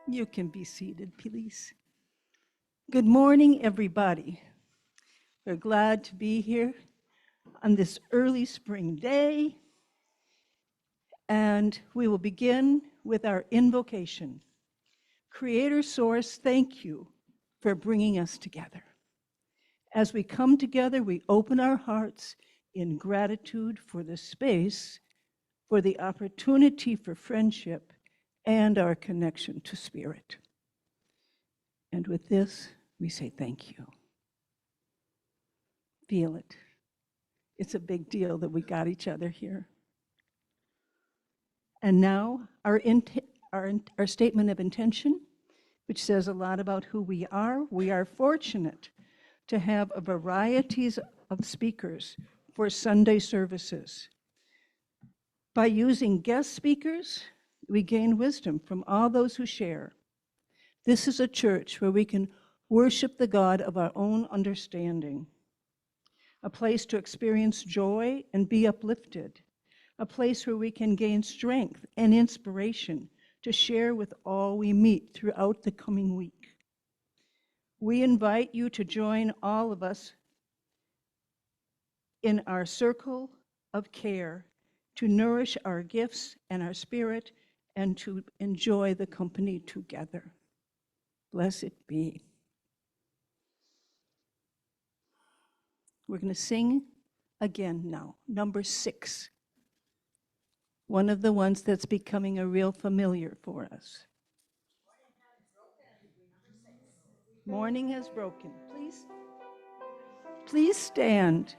You can be seated, please. Good morning, everybody. We're glad to be here on this early spring day, and we will begin with our invocation. Creator Source, thank you for bringing us together. As we come together, we open our hearts in gratitude for the space, for the opportunity for friendship, and our connection to Spirit. And with this, we say thank you. Feel it. It's a big deal that we got each other here. And now our statement of intention, which says a lot about who we are. We are fortunate to have a variety of speakers for Sunday services. By using guest speakers, we gain wisdom from all those who share. This is a church where we can worship the God of our own understanding, a place to experience joy and be uplifted, a place where we can gain strength and inspiration to share with all we meet throughout the coming week. We invite you to join all of us in our circle of care to nourish our gifts and our spirit and to enjoy the company together. Blessed be. We're going to sing again now, number 6. One of the ones that's becoming a real familiar for us. Morning has broken. Please stand.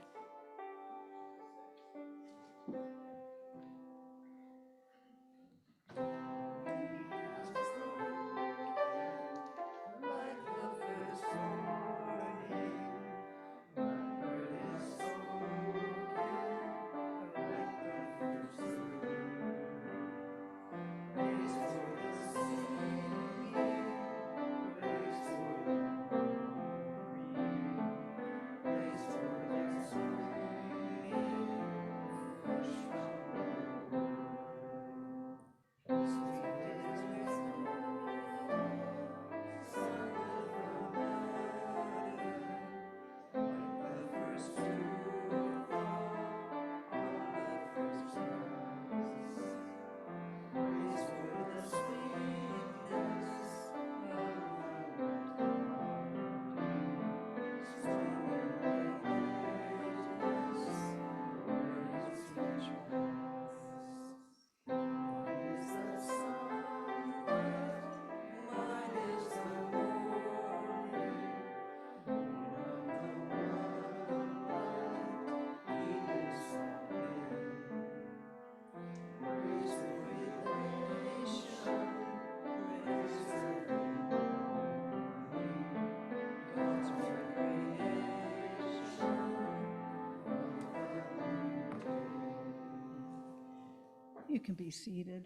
You can be seated,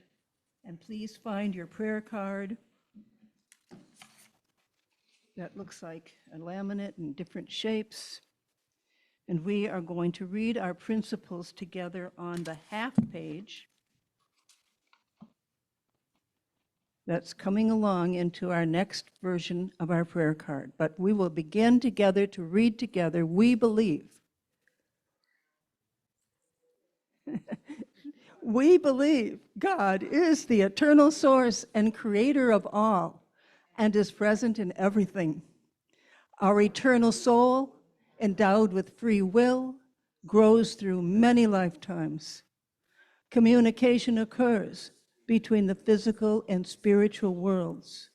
and please find your prayer card. That looks like a laminate in different shapes. And we are going to read our principles together on the half page that's coming along into our next version of our prayer card. But we will begin together to read together, we believe. We believe God is the eternal source and creator of all and is present in everything. Our eternal soul, endowed with free will, grows through many lifetimes. Communication occurs between the physical and spiritual worlds.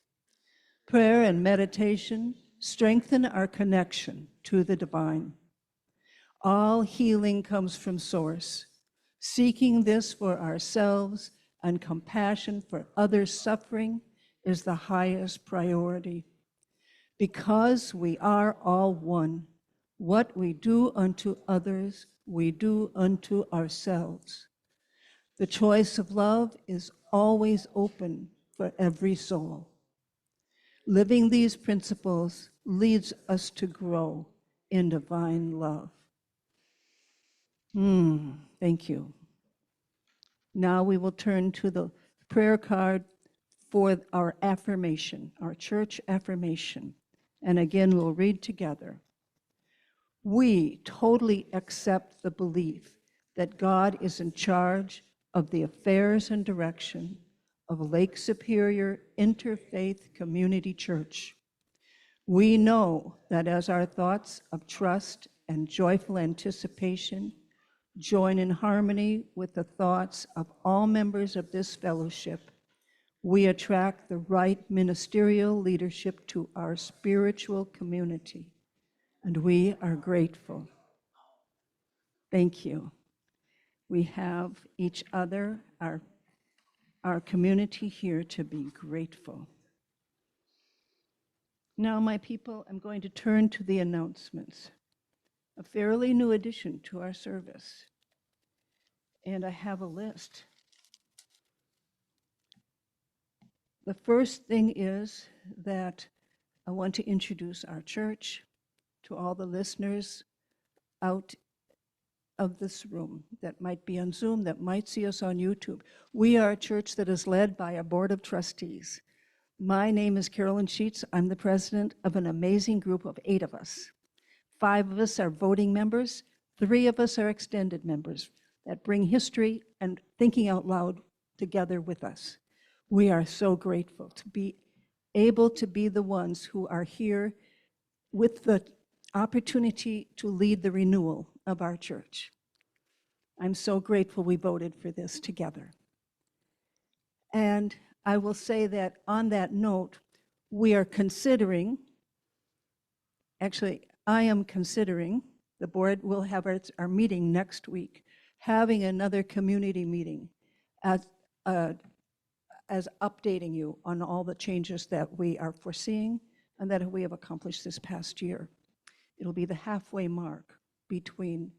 Prayer and meditation strengthen our connection to the divine. All healing comes from Source. Seeking this for ourselves and compassion for others' suffering is the highest priority. Because we are all one, what we do unto others, we do unto ourselves. The choice of love is always open for every soul. Living these principles leads us to grow in divine love. Thank you. Now we will turn to the prayer card for our affirmation, our church affirmation. And again, we'll read together. We totally accept the belief that God is in charge of the affairs and direction of Lake Superior Interfaith Community Church. We know that as our thoughts of trust and joyful anticipation join in harmony with the thoughts of all members of this fellowship, we attract the right ministerial leadership to our spiritual community, and we are grateful. Thank you. We have each other, our community here, to be grateful. Now, my people, I'm going to turn to the announcements, a fairly new addition to our service. And I have a list. The first thing is that I want to introduce our church to all the listeners out of this room that might be on Zoom, that might see us on YouTube. We are a church that is led by a board of trustees. My name is Carolyn Sheets. I'm the president of an amazing group of 8 of us. 5 of us are voting members. 3 of us are extended members that bring history and thinking out loud together with us. We are so grateful to be able to be the ones who are here with the opportunity to lead the renewal of our church. I'm so grateful we voted for this together. And I will say that on that note, we are considering, actually, I am considering, the board will have our meeting next week, having another community meeting as updating you on all the changes that we are foreseeing and that we have accomplished this past year. It'll be the halfway mark between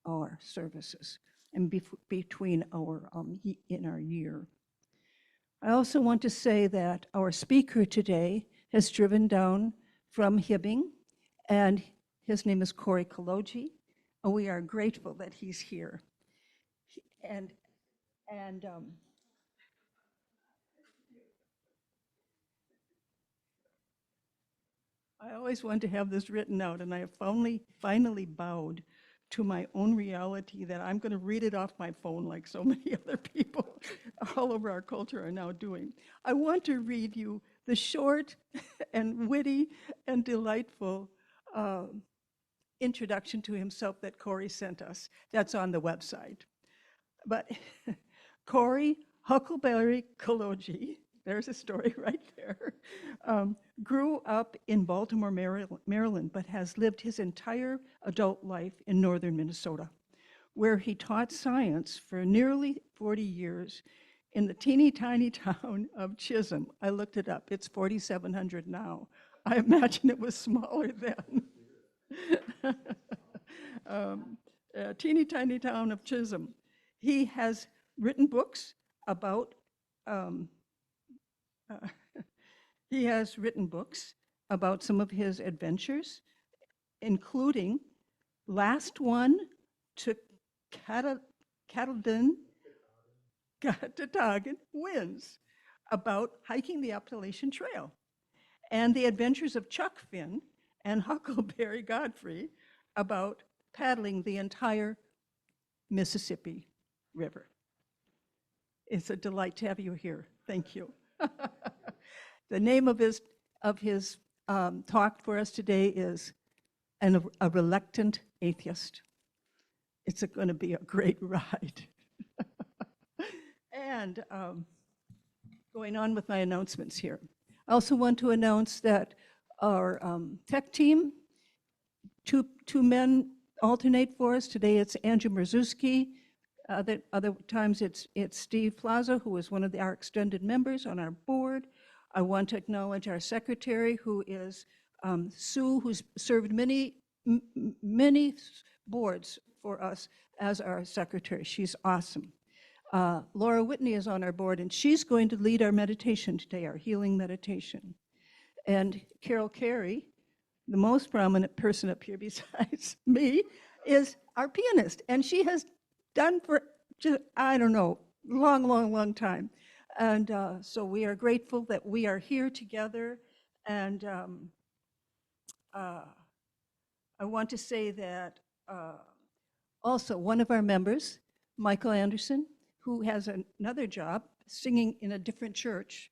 our services and between in our year. I also want to say that our speaker today has driven down from Hibbing, and his name is Cory Kolodji, and we are grateful that he's here. And I always wanted to have this written out, and I have finally bowed to my own reality that I'm going to read it off my phone like so many other people all over our culture are now doing. I want to read you the short and witty and delightful introduction to himself that Cory sent us. That's on the website. But Cory Huckleberry Kolodji, there's a story right there, grew up in Baltimore, Maryland, but has lived his entire adult life in northern Minnesota, where he taught science for nearly 40 years in the teeny tiny town of Chisholm. I looked it up. It's 4,700 now. I imagine it was smaller then. Teeny tiny town of Chisholm. He has written books about some of his adventures, including last one to Katahdin Winds, about hiking the Appalachian Trail, and the adventures of Chuck Finn and Huckleberry Godfrey about paddling the entire Mississippi River. It's a delight to have you here. Thank you. The name of his talk for us today is A Reluctant Atheist. It's going to be a great ride. And going on with my announcements here. I also want to announce that our tech team, two men alternate for us. Today it's Andrew Marzuski. Other times it's Steve Plaza, who is one of our extended members on our board. I want to acknowledge our secretary, who is Sue, who's served many boards for us as our secretary. She's awesome. Laura Whitney is on our board, and she's going to lead our meditation today, our healing meditation. And Carol Carey, the most prominent person up here besides me, is our pianist, and she has done for just, I don't know, long time. And so we are grateful that we are here together. And I want to say that also one of our members, Michael Anderson, who has another job singing in a different church,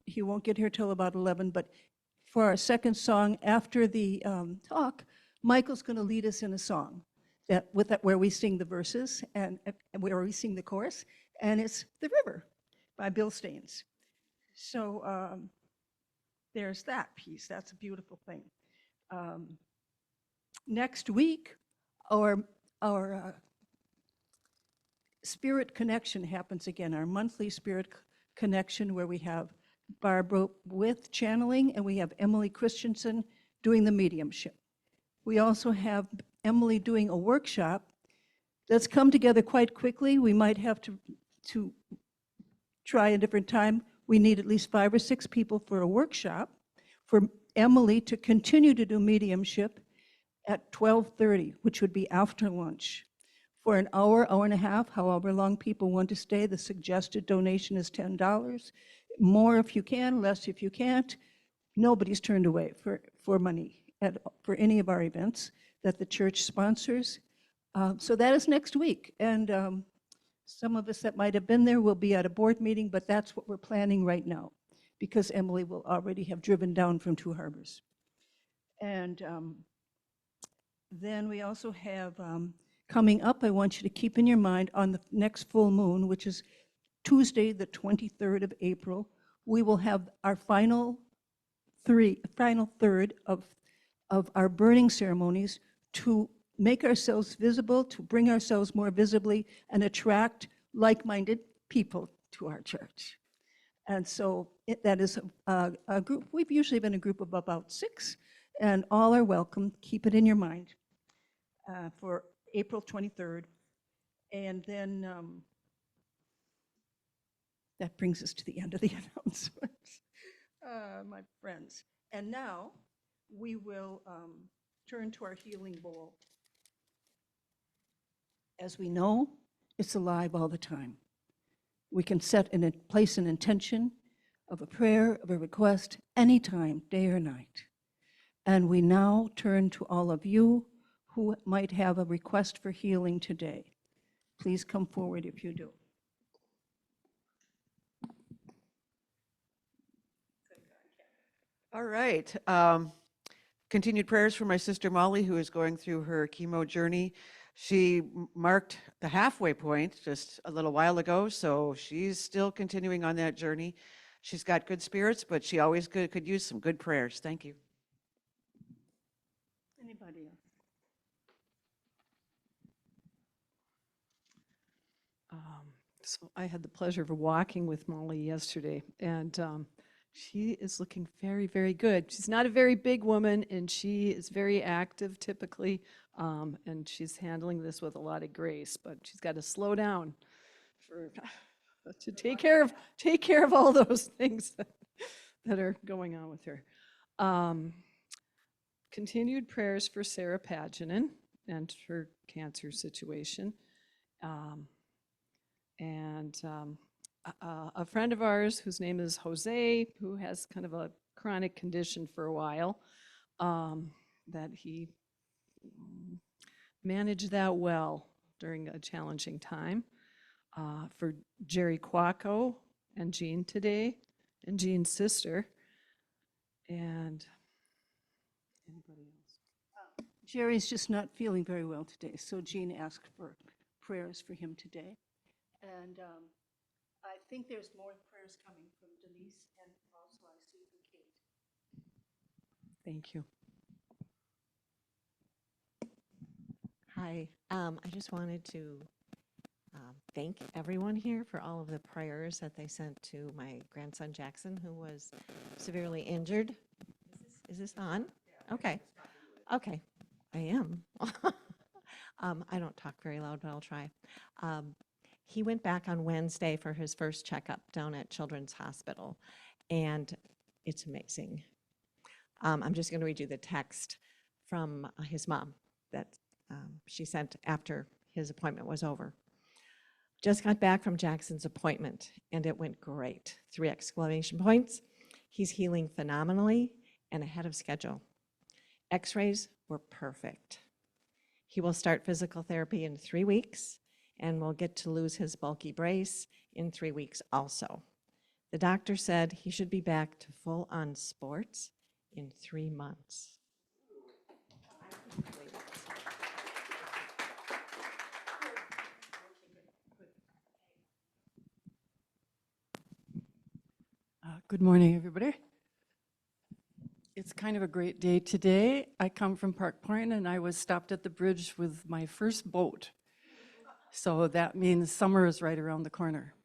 he won't get here till about 11, but for our second song after the talk, Michael's going to lead us in a song where we sing the verses and where we sing the chorus, and it's The River by Bill Staines. So there's that piece. That's a beautiful thing. Next week, our Spirit Connection happens again, our monthly Spirit Connection, where we have Barbara with channeling, and we have Emily Christensen doing the mediumship. We also have Emily doing a workshop that's come together quite quickly. We might have to try a different time. We need at least 5 or 6 people for a workshop for Emily to continue to do mediumship at 12:30, which would be after lunch. For an hour, hour and a half, however long people want to stay, the suggested donation is $10. More if you can, less if you can't. Nobody's turned away for money for any of our events that the church sponsors. So that is next week. And some of us that might have been there will be at a board meeting, but that's what we're planning right now, because Emily will already have driven down from Two Harbors. And then we also have coming up, I want you to keep in your mind on the next full moon, which is Tuesday, the 23rd of April, we will have our final third of our burning ceremonies to make ourselves visible, to bring ourselves more visibly, and attract like-minded people to our church. And so that is a group. We've usually been a group of about 6, and all are welcome. Keep it in your mind for April 23rd. And then that brings us to the end of the announcements, my friends. And now we will turn to our healing bowl. As we know, it's alive all the time. We can place an intention of a prayer, of a request, anytime, day or night. And we now turn to all of you who might have a request for healing today. Please come forward if you do. All right. Continued prayers for my sister Molly, who is going through her chemo journey. She marked the halfway point just a little while ago, so she's still continuing on that journey. She's got good spirits, but she always could use some good prayers. Thank you. Anybody else? So I had the pleasure of walking with Molly yesterday, and she is looking very, very good. She's not a very big woman, and she is very active typically, and she's handling this with a lot of grace, but she's got to slow down to take care of all those things that are going on with her. Continued prayers for Sarah Paginen and her cancer situation. And a friend of ours whose name is Jose, who has kind of a chronic condition for a while, that he managed that well during a challenging time. For Jerry Quacco and Jean today, and Jean's sister. And anybody else? Jerry's just not feeling very well today, so Jean asked for prayers for him today. And I think there's more prayers coming from Denise, and also I see from Kate. Thank you. Hi, I just wanted to thank everyone here for all of the prayers that they sent to my grandson Jackson, who was severely injured. Is this on? Okay. Okay, I am. I don't talk very loud, but I'll try. He went back on Wednesday for his first checkup down at Children's Hospital, and it's amazing. I'm just going to read you the text from his mom that she sent after his appointment was over. Just got back from Jackson's appointment, and it went great. 3 exclamation points. He's healing phenomenally and ahead of schedule. X-rays were perfect. He will start physical therapy in 3 weeks and will get to lose his bulky brace in 3 weeks also. The doctor said he should be back to full-on sports in 3 months. Good morning, everybody. It's kind of a great day today. I come from Park Point, and I was stopped at the bridge with my first boat. So that means summer is right around the corner.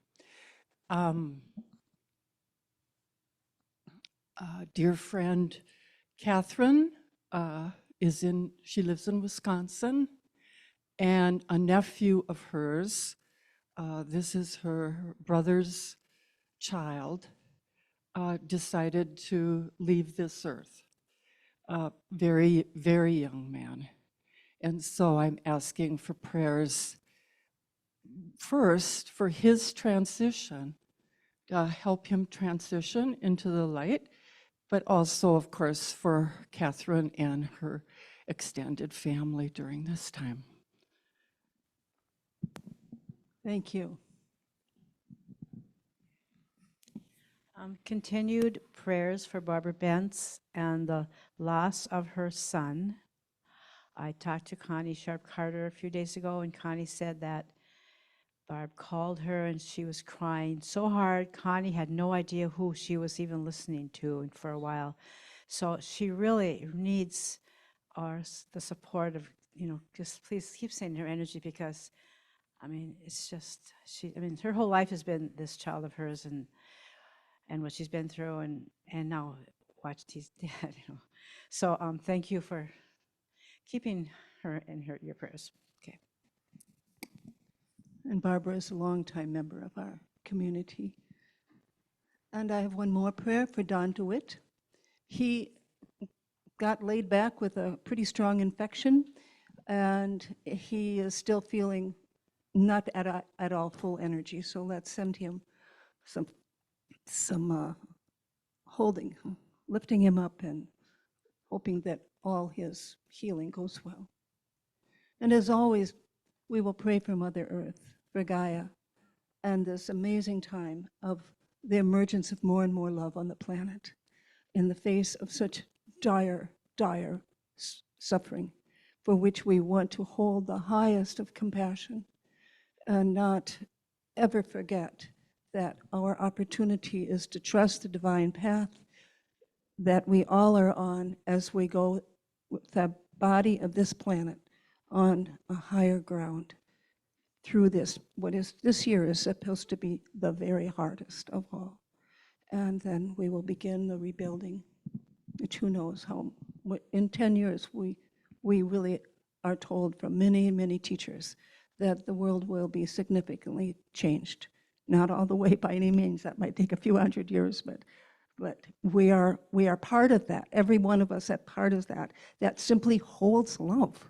Dear friend Catherine she lives in Wisconsin, and a nephew of hers, this is her brother's child, decided to leave this earth. Very, very young man. And so I'm asking for prayers first for his transition, help him transition into the light, but also, of course, for Catherine and her extended family during this time. Thank you. Continued prayers for Barbara Bentz and the loss of her son. I talked to Connie Sharp-Carter a few days ago, and Connie said that Barb called her and she was crying so hard. Connie had no idea who she was even listening to for a while. So she really needs the support of, just please keep sending her energy, because, it's just, her whole life has been this child of hers and what she's been through, and now watched he's dead. So thank you for keeping her in your prayers. Okay. And Barbara is a longtime member of our community. And I have one more prayer for Don DeWitt. He got laid back with a pretty strong infection, and he is still feeling not at all full energy. So let's send him some holding, lifting him up, and hoping that all his healing goes well. And as always, we will pray for Mother Earth, for Gaia, and this amazing time of the emergence of more and more love on the planet in the face of such dire, dire suffering, for which we want to hold the highest of compassion and not ever forget that our opportunity is to trust the divine path that we all are on as we go with the body of this planet on a higher ground through this year is supposed to be the very hardest of all. And then we will begin the rebuilding, which who knows how, in 10 years, we really are told from many, many teachers that the world will be significantly changed. Not all the way by any means, that might take a few hundred years, but we are part of that. Every one of us at part of that simply holds love,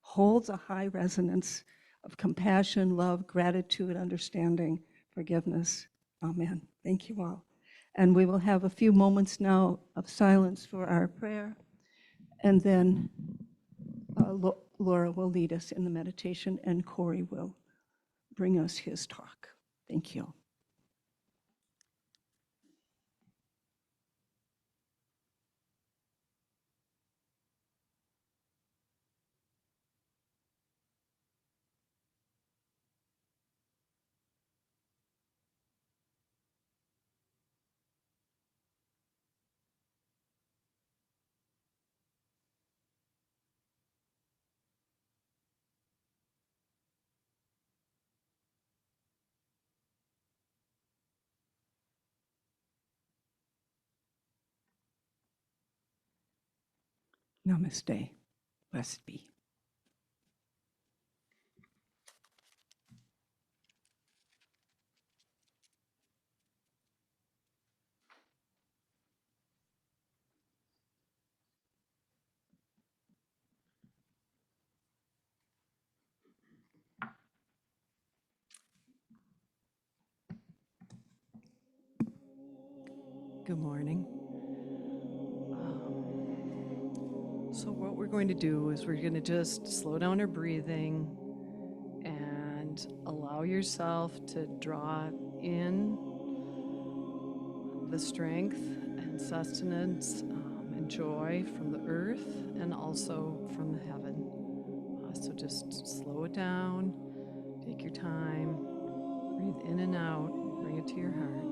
holds a high resonance of compassion, love, gratitude, understanding, forgiveness. Amen. Thank you all. And we will have a few moments now of silence for our prayer, and then Laura will lead us in the meditation, and Cory will bring us his talk. Thank you. Namaste. Blessed be. Good morning. So what we're going to do is we're going to just slow down our breathing and allow yourself to draw in the strength and sustenance and joy from the earth and also from the heaven. So just slow it down, take your time, breathe in and out, bring it to your heart.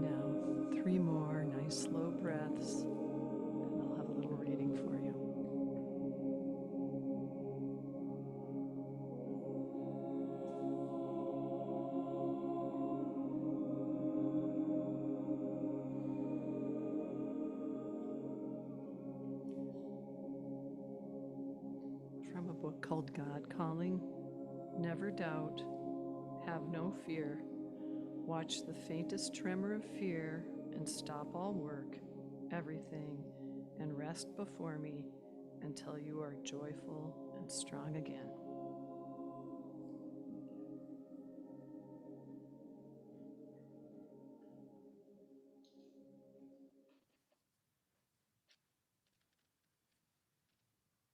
Now, 3 more nice slow breaths, and I'll have a little reading for you. From a book called God Calling, never doubt, have no fear. Watch the faintest tremor of fear and stop all work, everything, and rest before me until you are joyful and strong again.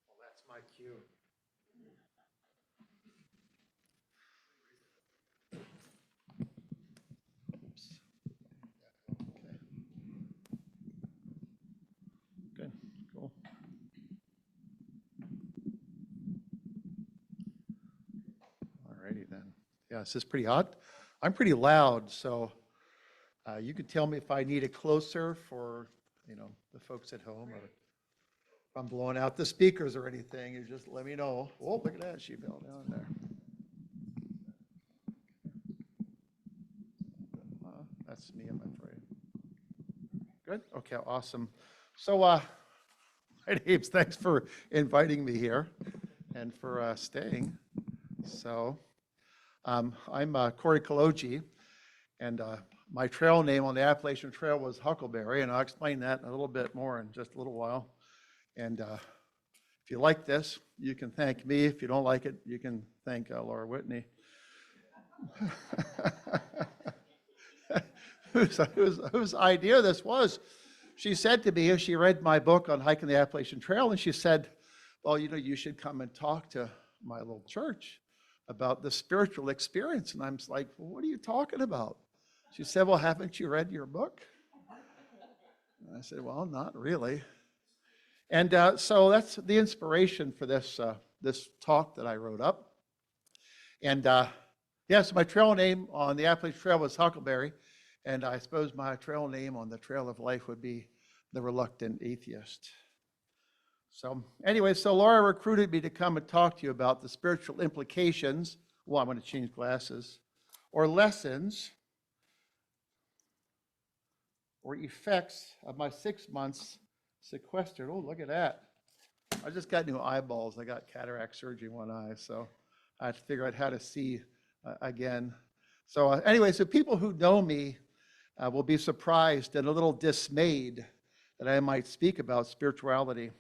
Well, that's my cue. Oops. Okay. Good, cool. All righty then. Yeah, this is pretty hot. I'm pretty loud, so you can tell me if I need it closer for, the folks at home, or if I'm blowing out the speakers or anything, you just let me know. Oh, look at that, she fell down there. That's me, I'm afraid. Good, okay, awesome. So, my name's, thanks for inviting me here and for staying. So, I'm Cory Kolodji, and my trail name on the Appalachian Trail was Huckleberry, and I'll explain that a little bit more in just a little while. And if you like this, you can thank me. If you don't like it, you can thank Laura Whitney. whose idea this was. She said to me, as she read my book on hiking the Appalachian Trail, and she said, well, you should come and talk to my little church about the spiritual experience. And I'm like, well, what are you talking about? She said, well, haven't you read your book? And I said, well, not really. And so that's the inspiration for this talk that I wrote up. And yes, my trail name on the Appalachian Trail was Huckleberry. And I suppose my trail name on the Trail of Life would be the Reluctant Atheist. So anyway, so Laura recruited me to come and talk to you about the spiritual implications. Well, I'm going to change glasses. Or lessons or effects of my 6 months sequestered. Oh, look at that. I just got new eyeballs. I got cataract surgery in one eye, so I had to figure out how to see again. So anyway, so people who know me will be surprised and a little dismayed that I might speak about spirituality.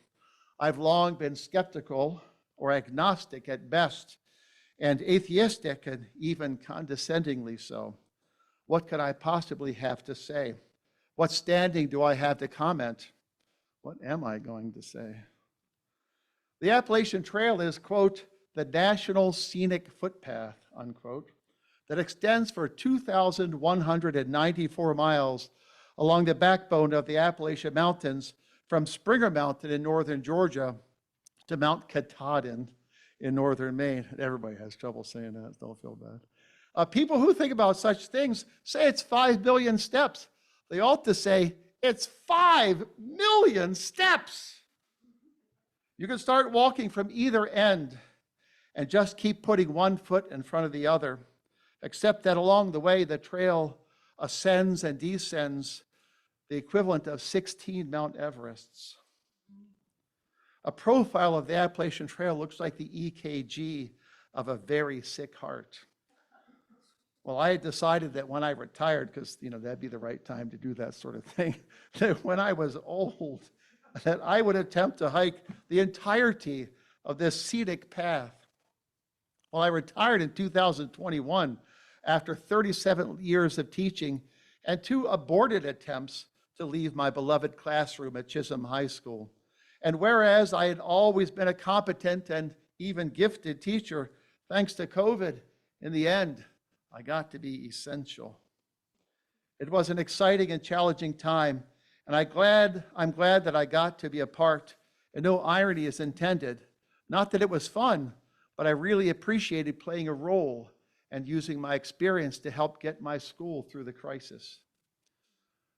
I've long been skeptical or agnostic at best, and atheistic and even condescendingly so. What could I possibly have to say? What standing do I have to comment? What am I going to say? The Appalachian Trail is, quote, the national scenic footpath, unquote, that extends for 2,194 miles along the backbone of the Appalachian Mountains from Springer Mountain in northern Georgia to Mount Katahdin in northern Maine. Everybody has trouble saying that, don't feel bad. People who think about such things say it's 5 billion steps. They ought to say it's 5 million steps. You can start walking from either end and just keep putting one foot in front of the other, except that along the way, the trail ascends and descends the equivalent of 16 Mount Everests. A profile of the Appalachian Trail looks like the EKG of a very sick heart. Well, I had decided that when I retired, because that'd be the right time to do that sort of thing, that when I was old, that I would attempt to hike the entirety of this scenic path. Well, I retired in 2021 after 37 years of teaching and 2 aborted attempts to leave my beloved classroom at Chisholm High School. And whereas I had always been a competent and even gifted teacher, thanks to COVID, in the end, I got to be essential. It was an exciting and challenging time, and I'm glad that I got to be a part, and no irony is intended. Not that it was fun, but I really appreciated playing a role and using my experience to help get my school through the crisis.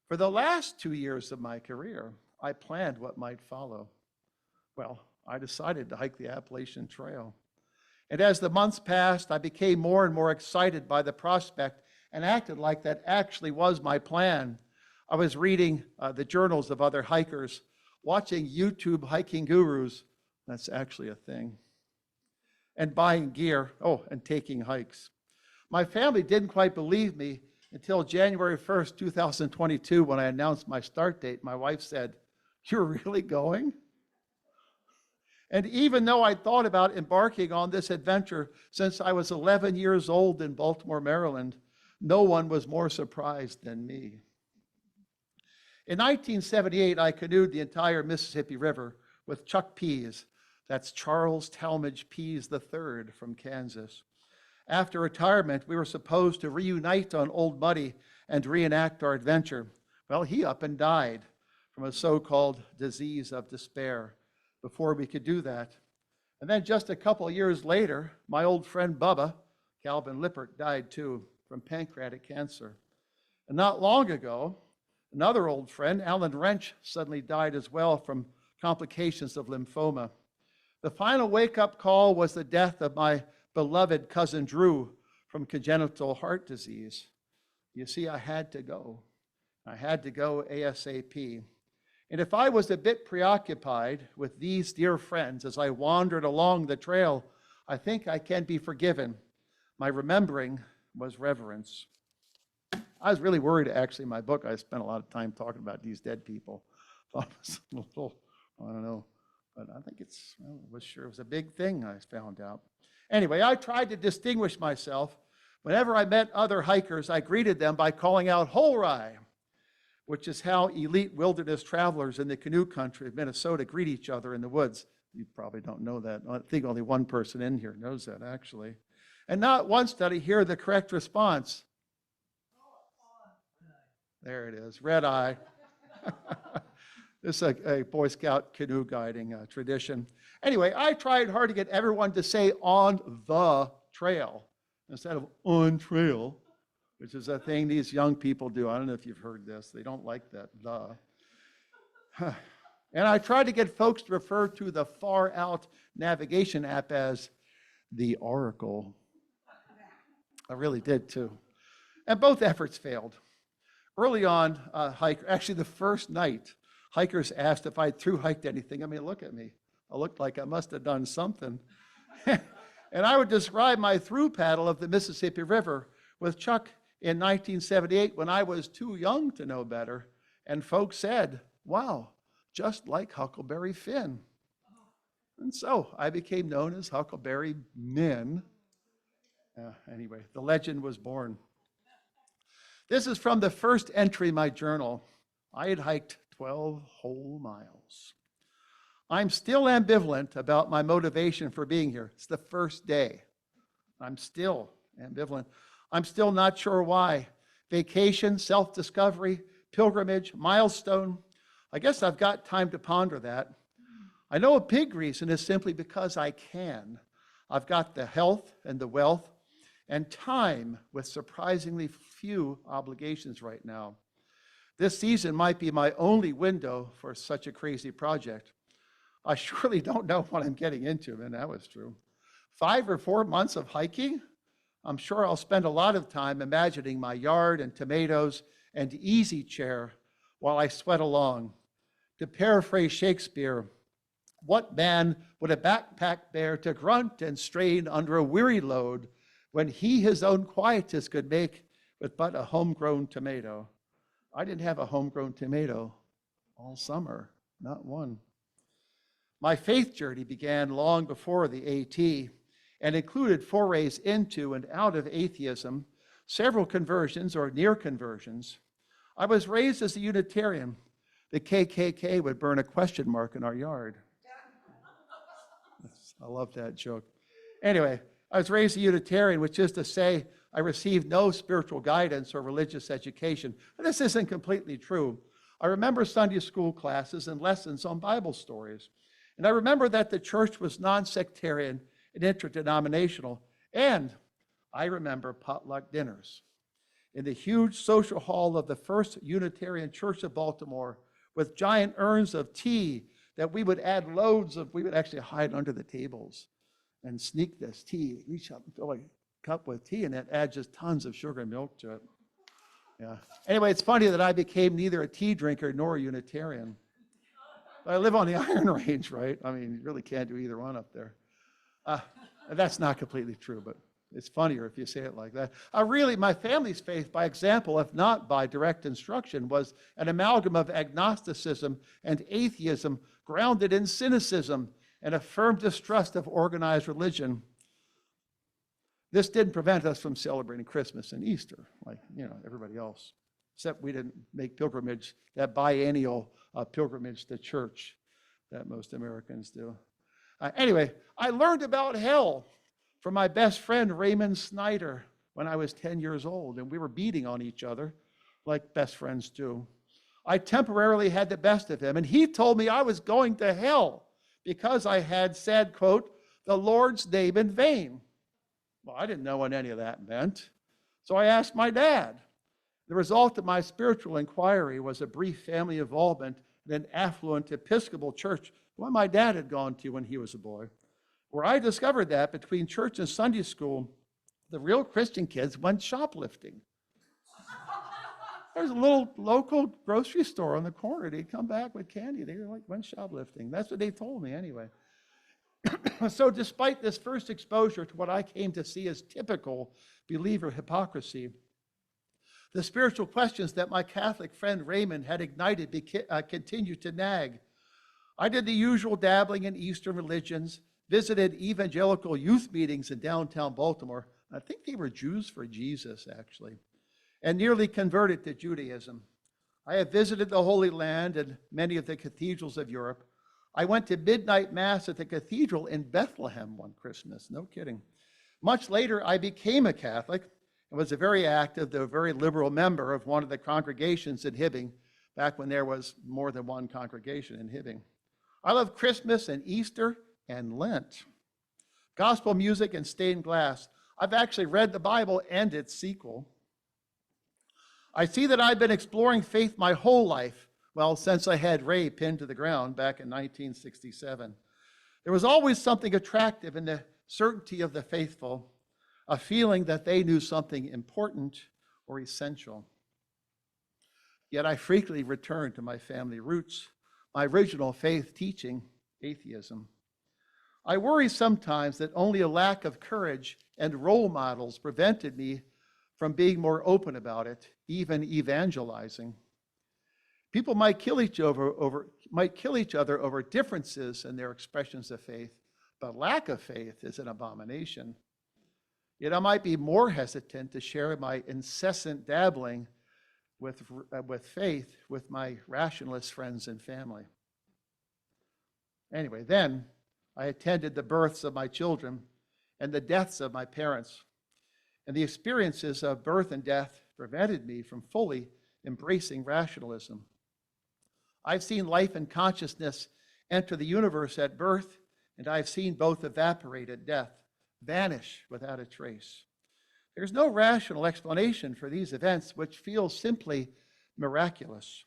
For the last 2 years of my career, I planned what might follow. Well, I decided to hike the Appalachian Trail. And as the months passed, I became more and more excited by the prospect and acted like that actually was my plan. I was reading the journals of other hikers, watching YouTube hiking gurus, that's actually a thing, and buying gear, and taking hikes. My family didn't quite believe me until January 1st, 2022, when I announced my start date. My wife said, "You're really going?" And even though I thought about embarking on this adventure since I was 11 years old in Baltimore, Maryland, no one was more surprised than me. In 1978, I canoed the entire Mississippi River with Chuck Pease. That's Charles Talmadge Pease III from Kansas. After retirement, we were supposed to reunite on Old Muddy and reenact our adventure. Well, he up and died from a so-called disease of despair before we could do that. And then just a couple of years later, my old friend Bubba, Calvin Lippert, died too from pancreatic cancer. And not long ago, another old friend, Alan Wrench, suddenly died as well from complications of lymphoma. The final wake-up call was the death of my beloved cousin Drew from congenital heart disease. You see, I had to go. I had to go ASAP. And if I was a bit preoccupied with these dear friends as I wandered along the trail, I think I can be forgiven. My remembering was reverence. I was really worried, actually, in my book. I spent a lot of time talking about these dead people. Thought it was a little, I don't know, but I think it was a big thing, I found out. Anyway, I tried to distinguish myself. Whenever I met other hikers, I greeted them by calling out "Holrai," which is how elite wilderness travelers in the canoe country of Minnesota greet each other in the woods. You probably don't know that. I think only one person in here knows that, actually. And not once did I hear the correct response. There it is, red eye. This is a Boy Scout canoe guiding tradition. Anyway, I tried hard to get everyone to say "on the trail" instead of "on trail," which is a thing these young people do. I don't know if you've heard this. They don't like that, "the." And I tried to get folks to refer to the far out navigation app as the Oracle. I really did too. And both efforts failed. Early on, actually the first night, hikers asked if I'd through hiked anything. I mean, look at me. I looked like I must have done something. And I would describe my through paddle of the Mississippi River with Chuck in 1978 when I was too young to know better. And folks said, "Wow, just like Huckleberry Finn." And so I became known as Huckleberry Min. Anyway, the legend was born. This is from the first entry in my journal. I had hiked 12 whole miles. I'm still ambivalent about my motivation for being here. It's the first day. I'm still ambivalent. I'm still not sure why. Vacation, self-discovery, pilgrimage, milestone. I guess I've got time to ponder that. I know a big reason is simply because I can. I've got the health and the wealth and time with surprisingly few obligations right now. This season might be my only window for such a crazy project. I surely don't know what I'm getting into, and that was true. 5 or 4 months of hiking? I'm sure I'll spend a lot of time imagining my yard and tomatoes and easy chair while I sweat along. To paraphrase Shakespeare, what man would a backpack bear to grunt and strain under a weary load when he his own quietus could make with but a homegrown tomato? I didn't have a homegrown tomato all summer, not one. My faith journey began long before the AT and included forays into and out of atheism, several conversions or near conversions. I was raised as a Unitarian. The KKK would burn a question mark in our yard. I love that joke. Anyway, I was raised a Unitarian, which is to say I received no spiritual guidance or religious education. But this isn't completely true. I remember Sunday school classes and lessons on Bible stories. And I remember that the church was non-sectarian and interdenominational. And I remember potluck dinners in the huge social hall of the First Unitarian Church of Baltimore with giant urns of tea that we would add loads of. We would actually hide under the tables and sneak this tea, reach up and fill a cup with tea, and then add just tons of sugar and milk to it. Yeah. Anyway, it's funny that I became neither a tea drinker nor a Unitarian. But I live on the Iron Range, right? I mean, you really can't do either one up there. That's not completely true, but it's funnier if you say it like that. Really, my family's faith, by example, if not by direct instruction, was an amalgam of agnosticism and atheism grounded in cynicism and a firm distrust of organized religion. This didn't prevent us from celebrating Christmas and Easter, like everybody else, except we didn't make pilgrimage, that biennial pilgrimage to church that most Americans do. Anyway, I learned about hell from my best friend Raymond Snyder when I was 10 years old, and we were beating on each other like best friends do. I temporarily had the best of him, and he told me I was going to hell because I had said, quote, "the Lord's name in vain." Well, I didn't know what any of that meant, so I asked my dad. The result of my spiritual inquiry was a brief family involvement in an affluent Episcopal church, the one my dad had gone to when he was a boy, where I discovered that between church and Sunday school, the real Christian kids went shoplifting. There's a little local grocery store on the corner. They'd come back with candy. They went shoplifting. That's what they told me anyway. So despite this first exposure to what I came to see as typical believer hypocrisy, the spiritual questions that my Catholic friend Raymond had ignited continued to nag. I did the usual dabbling in Eastern religions, visited evangelical youth meetings in downtown Baltimore. I think they were Jews for Jesus, actually, and nearly converted to Judaism. I have visited the Holy Land and many of the cathedrals of Europe. I went to midnight mass at the cathedral in Bethlehem one Christmas, no kidding. Much later, I became a Catholic and was a very active, though very liberal member of one of the congregations in Hibbing, back when there was more than one congregation in Hibbing. I love Christmas and Easter and Lent, gospel music and stained glass. I've actually read the Bible and its sequel. I see that I've been exploring faith my whole life, well, since I had Ray pinned to the ground back in 1967. There was always something attractive in the certainty of the faithful, a feeling that they knew something important or essential. Yet I frequently return to my family roots, my original faith teaching, atheism. I worry sometimes that only a lack of courage and role models prevented me from being more open about it, even evangelizing. People might kill each other over differences in their expressions of faith, but lack of faith is an abomination. Yet I might be more hesitant to share my incessant dabbling with faith with my rationalist friends and family. Anyway, then I attended the births of my children and the deaths of my parents. And the experiences of birth and death prevented me from fully embracing rationalism. I've seen life and consciousness enter the universe at birth, and I've seen both evaporate at death, vanish without a trace. There's no rational explanation for these events, which feel simply miraculous.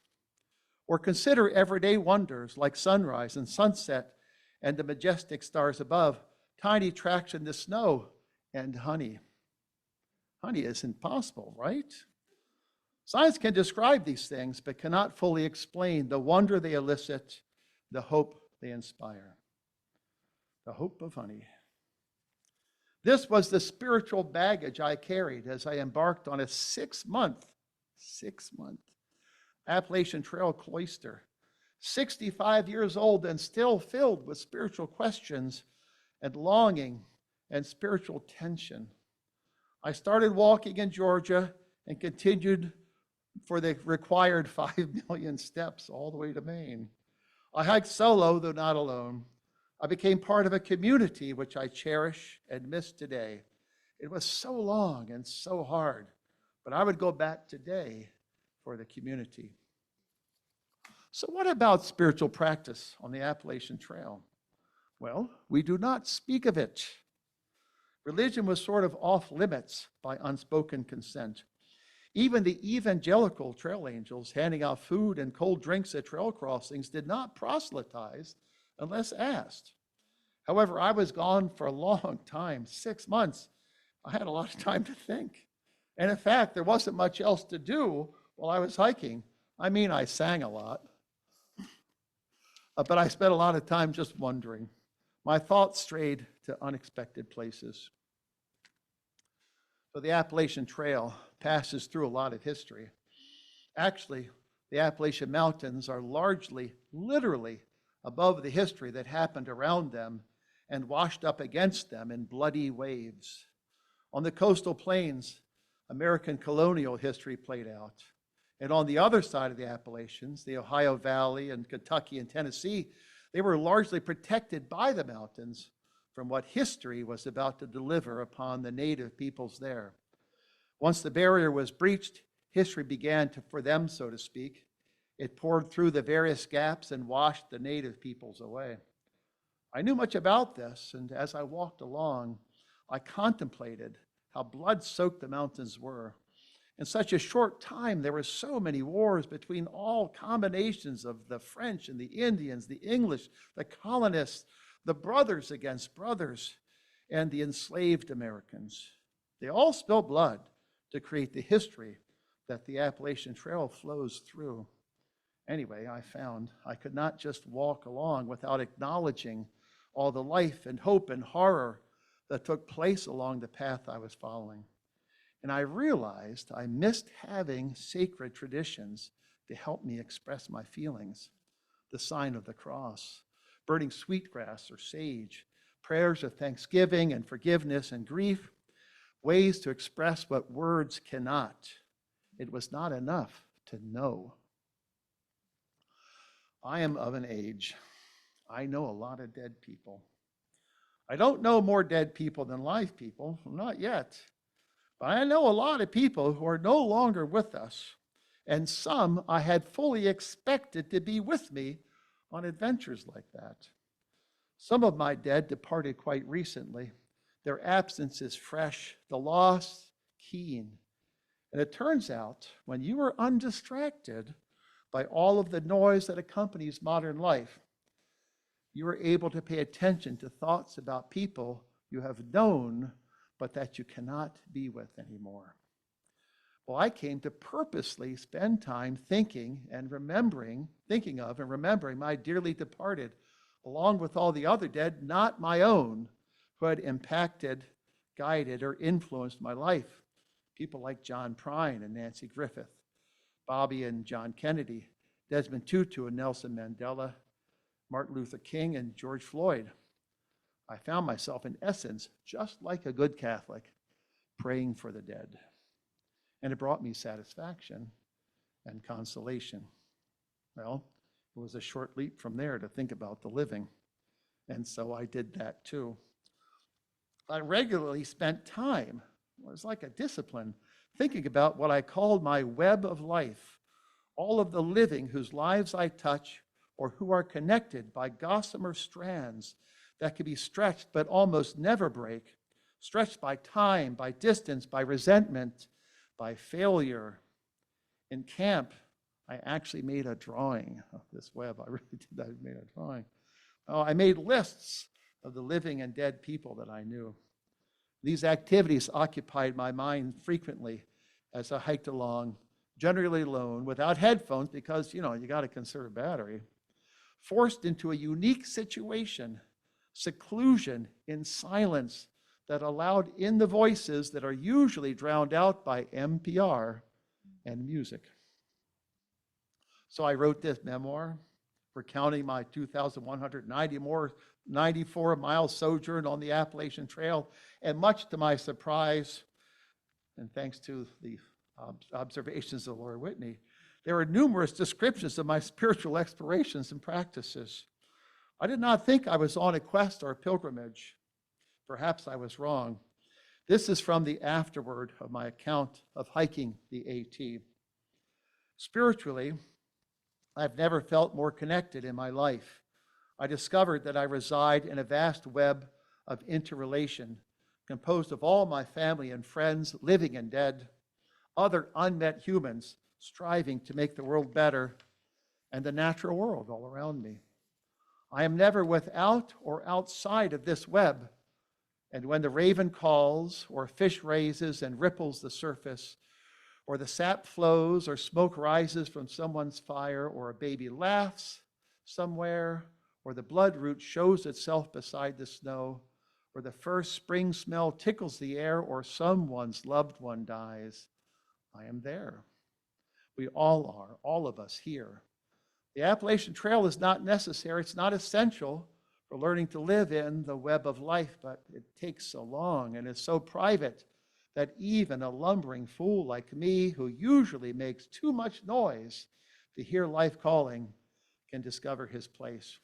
Or consider everyday wonders like sunrise and sunset and the majestic stars above, tiny tracks in the snow, and honey. Honey is impossible, right? Science can describe these things, but cannot fully explain the wonder they elicit, the hope they inspire. The hope of honey. This was the spiritual baggage I carried as I embarked on a 6-month Appalachian Trail cloister. 65 years old and still filled with spiritual questions and longing and spiritual tension. I started walking in Georgia and continued for the required 5 million steps all the way to Maine. I hiked solo, though not alone. I became part of a community which I cherish and miss today. It was so long and so hard, but I would go back today for the community. So what about spiritual practice on the Appalachian Trail? Well, we do not speak of it. Religion was sort of off limits by unspoken consent. Even the evangelical trail angels handing out food and cold drinks at trail crossings did not proselytize unless asked. However, I was gone for a long time, 6 months. I had a lot of time to think. And in fact, there wasn't much else to do while I was hiking. I mean, I sang a lot. But I spent a lot of time just wondering. My thoughts strayed to unexpected places. So the Appalachian Trail passes through a lot of history. Actually, the Appalachian Mountains are largely, literally, above the history that happened around them and washed up against them in bloody waves. On the coastal plains, American colonial history played out. And on the other side of the Appalachians, the Ohio Valley and Kentucky and Tennessee, they were largely protected by the mountains from what history was about to deliver upon the native peoples there. Once the barrier was breached, history began for them, so to speak. It poured through the various gaps and washed the native peoples away. I knew much about this, and as I walked along, I contemplated how blood-soaked the mountains were. In such a short time, there were so many wars between all combinations of the French and the Indians, the English, the colonists, the brothers against brothers, and the enslaved Americans. They all spilled blood to create the history that the Appalachian Trail flows through. Anyway, I found I could not just walk along without acknowledging all the life and hope and horror that took place along the path I was following. And I realized I missed having sacred traditions to help me express my feelings. The sign of the cross, burning sweetgrass or sage, prayers of thanksgiving and forgiveness and grief, ways to express what words cannot. It was not enough to know. I am of an age. I know a lot of dead people. I don't know more dead people than live people, not yet. But I know a lot of people who are no longer with us, and some I had fully expected to be with me on adventures like that. Some of my dead departed quite recently. Their absence is fresh, the loss keen. And it turns out, when you are undistracted by all of the noise that accompanies modern life, you are able to pay attention to thoughts about people you have known, but that you cannot be with anymore. Well, I came to purposely spend time thinking of and remembering my dearly departed, along with all the other dead, not my own, who had impacted, guided, or influenced my life. People like John Prine and Nancy Griffith, Bobby and John Kennedy, Desmond Tutu and Nelson Mandela, Martin Luther King and George Floyd. I found myself, in essence, just like a good Catholic, praying for the dead. And it brought me satisfaction and consolation. Well, it was a short leap from there to think about the living. And so I did that too. I regularly spent time, it was like a discipline, thinking about what I called my web of life, all of the living whose lives I touch or who are connected by gossamer strands that can be stretched but almost never break, stretched by time, by distance, by resentment, by failure. In camp, I actually made a drawing of this web. I really did. I made a drawing. Oh, I made lists of the living and dead people that I knew. These activities occupied my mind frequently as I hiked along, generally alone, without headphones because, you got to conserve battery. Forced into a unique situation, seclusion in silence that allowed in the voices that are usually drowned out by NPR and music. So I wrote this memoir, recounting my 2,194-mile sojourn on the Appalachian Trail, and much to my surprise, and thanks to the observations of Laura Whitney, there are numerous descriptions of my spiritual explorations and practices. I did not think I was on a quest or a pilgrimage. Perhaps I was wrong. This is from the afterword of my account of hiking the AT. Spiritually, I've never felt more connected in my life. I discovered that I reside in a vast web of interrelation composed of all my family and friends, living and dead, other unmet humans striving to make the world better, and the natural world all around me. I am never without or outside of this web, and when the raven calls, or a fish raises and ripples the surface, or the sap flows, or smoke rises from someone's fire, or a baby laughs somewhere, or the bloodroot shows itself beside the snow, or the first spring smell tickles the air, or someone's loved one dies, I am there. We all are, all of us here. The Appalachian Trail is not necessary, it's not essential for learning to live in the web of life, but it takes so long and is so private that even a lumbering fool like me, who usually makes too much noise to hear life calling, can discover his place.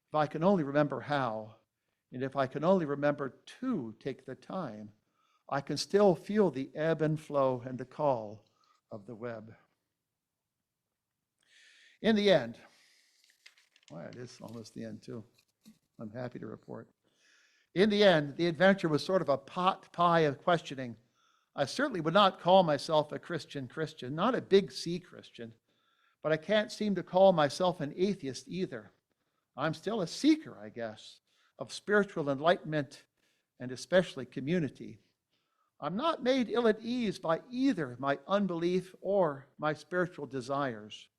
If I can only remember how, and if I can only remember to take the time, I can still feel the ebb and flow and the call of the web. In the end, well, it is almost the end too. I'm happy to report. In the end, the adventure was sort of a pot pie of questioning. I certainly would not call myself a Christian, not a big C Christian, but I can't seem to call myself an atheist either. I'm still a seeker, I guess, of spiritual enlightenment and especially community. I'm not made ill at ease by either my unbelief or my spiritual desires.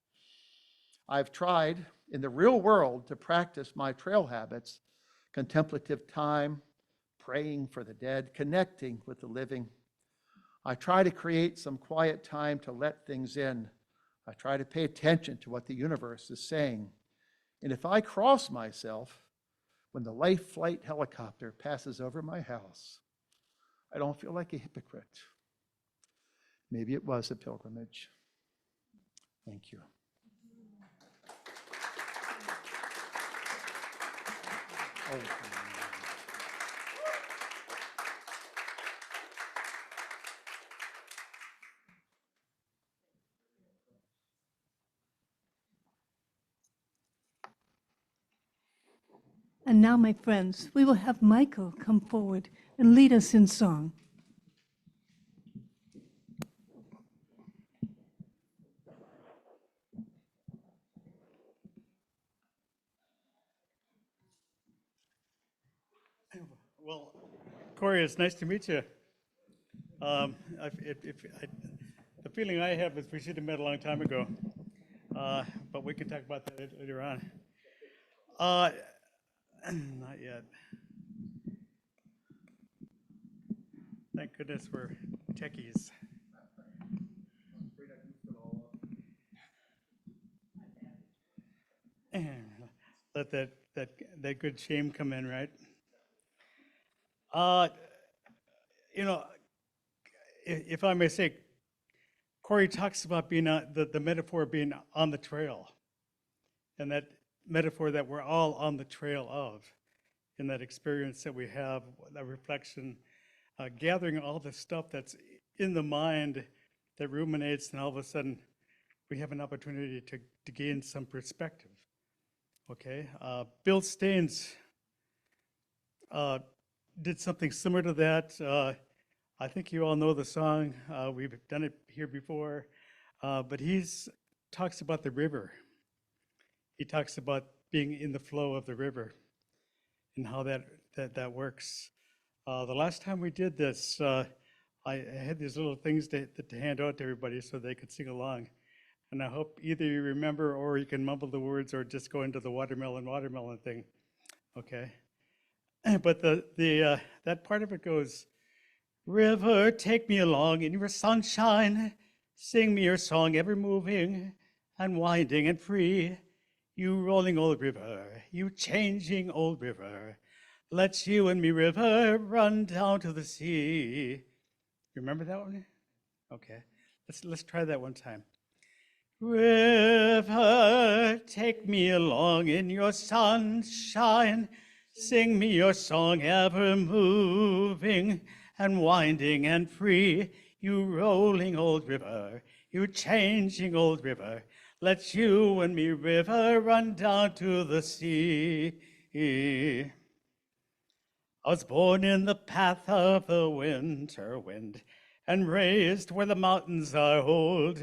I've tried in the real world to practice my trail habits, contemplative time, praying for the dead, connecting with the living. I try to create some quiet time to let things in. I try to pay attention to what the universe is saying. And if I cross myself when the life flight helicopter passes over my house, I don't feel like a hypocrite. Maybe it was a pilgrimage. Thank you. Oh. And now, my friends, we will have Michael come forward and lead us in song. Well, Cory, it's nice to meet you. The feeling I have is we should have met a long time ago, but we can talk about that later on. Not yet. Thank goodness we're techies. Let that good shame come in, right? You know, if I may say, Cory talks about being the metaphor of being on the trail, and that metaphor that we're all on the trail of, in that experience that we have, that reflection, gathering all the stuff that's in the mind that ruminates, and all of a sudden we have an opportunity to gain some perspective. Okay, Bill Staines did something similar to that. I think you all know the song. We've done it here before, but he talks about the river. He talks about being in the flow of the river and how that works. The last time we did this, I had these little things to hand out to everybody so they could sing along. And I hope either you remember or you can mumble the words or just go into the watermelon thing, okay? But that part of it goes, river, take me along in your sunshine, sing me your song ever moving and winding and free. You rolling old river, you changing old river, let you and me river run down to the sea. You remember that one? Okay, let's try that one time. River, take me along in your sunshine, sing me your song ever moving and winding and free. You rolling old river, you changing old river, let you and me river run down to the sea. I was born in the path of the winter wind and raised where the mountains are old.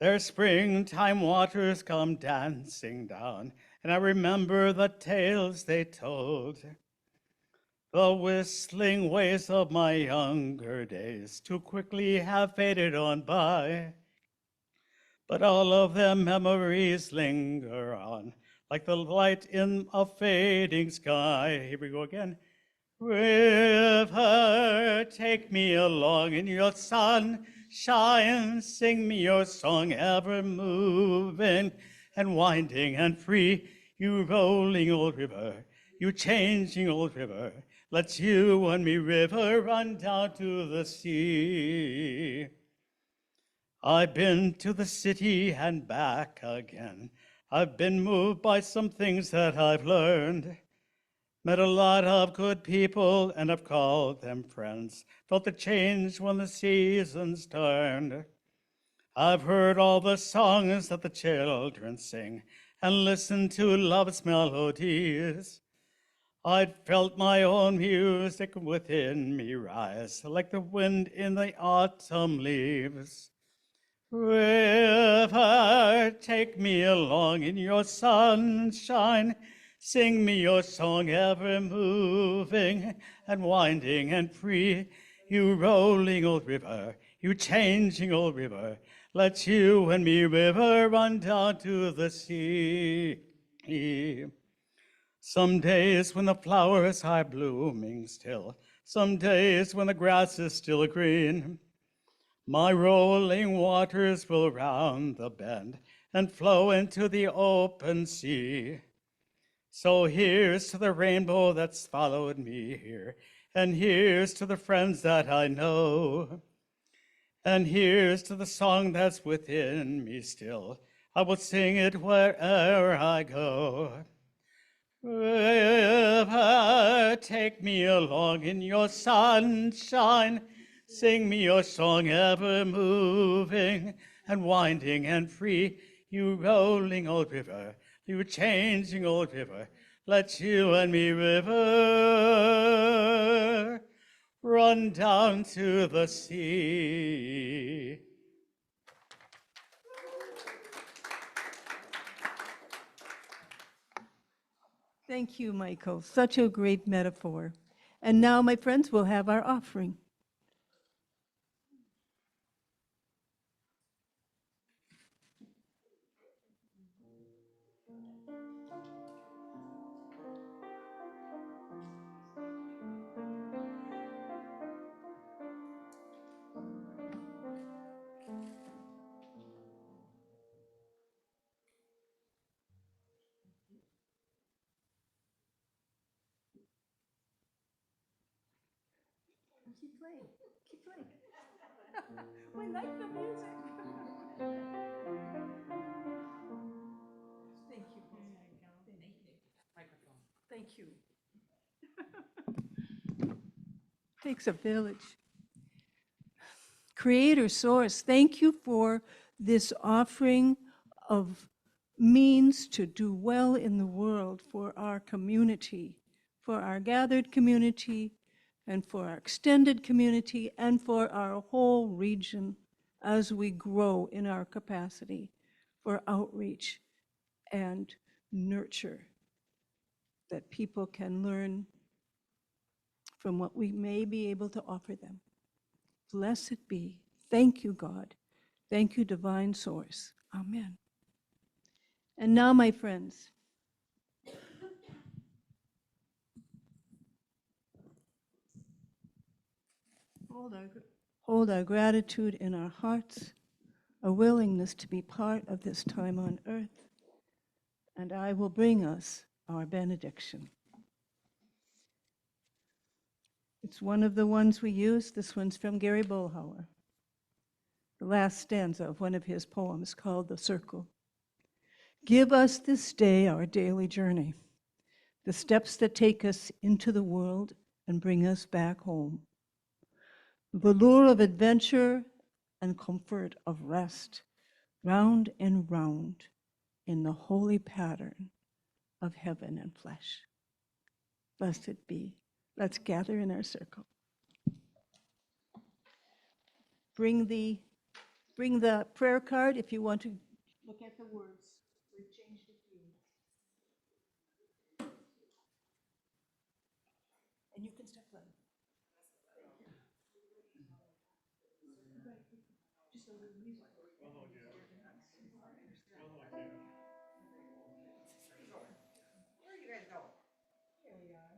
Their springtime waters come dancing down, and I remember the tales they told. The whistling ways of my younger days too quickly have faded on by, but all of them memories linger on, like the light in a fading sky. Here we go again. River, take me along in your sunshine, sing me your song ever moving and winding and free. You rolling old river, you changing old river, let you and me river run down to the sea. I've been to the city and back again. I've been moved by some things that I've learned. Met a lot of good people and I've called them friends. Felt the change when the seasons turned. I've heard all the songs that the children sing and listened to love's melodies. I'd felt my own music within me rise like the wind in the autumn leaves. River, take me along in your sunshine, sing me your song ever moving and winding and free. You rolling old river, you changing old river, let you and me river run down to the sea. Some days when the flowers are blooming still, some days when the grass is still green, my rolling waters will round the bend and flow into the open sea. So here's to the rainbow that's followed me here, and here's to the friends that I know, and here's to the song that's within me still. I will sing it wherever I go. River, take me along in your sunshine. Sing me your song ever moving and winding and free. You rolling old river, you changing old river, let you and me, river, run down to the sea. Thank you, Michael. Such a great metaphor. And now, my friends, we'll have our offering. Keep playing. Keep playing. We like the music. Thank you. Thank you. Takes a village. Creator Source, thank you for this offering of means to do well in the world for our community, for our gathered community, and for our extended community, and for our whole region as we grow in our capacity for outreach and nurture, that people can learn from what we may be able to offer them. Blessed be. Thank you, God. Thank you, Divine Source. Amen. And now, my friends, hold our gratitude in our hearts, a willingness to be part of this time on earth, and I will bring us our benediction. It's one of the ones we use. This one's from Gary Bohlauer, the last stanza of one of his poems called The Circle. Give us this day our daily journey, the steps that take us into the world and bring us back home. The lure of adventure and comfort of rest, round and round in the holy pattern of heaven and flesh. Blessed be. Let's gather in our circle. Bring the prayer card if you want to look at the words. We've changed a few. And you can step them. Just a little music. Where are you guys going? Here we are.